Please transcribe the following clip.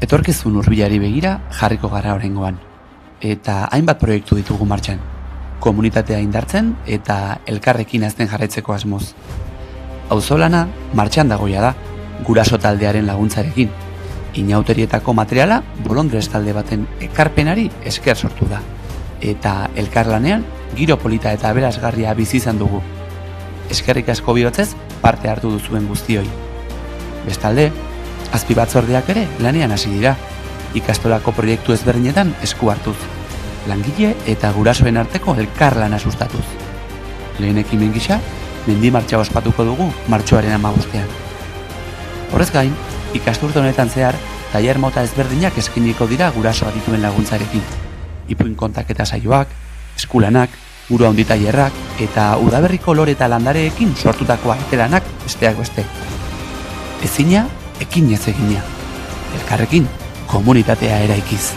Etorkizun hurbilari begira jarriko gara oraingoan. Eta hainbat proiektu ditugu martxan. Komunitatea indartzen eta elkarrekin hazten jarraitzeko asmoz. Auzolana martxan dagoia da, guraso taldearen laguntzarekin. Inauterietako materiala bolondres talde baten ekarpenari esker sortu da. Eta elkarlanean giro polita eta aberasgarria bizi izan dugu. Eskerrik asko bihotzez parte hartu duzuen guztioi. Bestalde, azpibatzordeak ere lanean hasi dira, ikastolako proiektu ezberdinetan esku hartuz. Langile eta gurasoen arteko elkarlana sustatuz. Lehen ekimen gisa, mendi martxa ospatuko dugu martxoaren 15ean. Horrez gain, ikasturte honetan zehar, tailer mota ezberdinak eskainiko dira gurasoa dituen laguntzarekin. Ipuin kontaketa saioak, eskulanak, buru handi tailerrak eta udaberriko lore eta landareekin sortutako artelanak besteak beste. Ezina, ekinez egina. Elkarrekin, komunitatea eraikiz.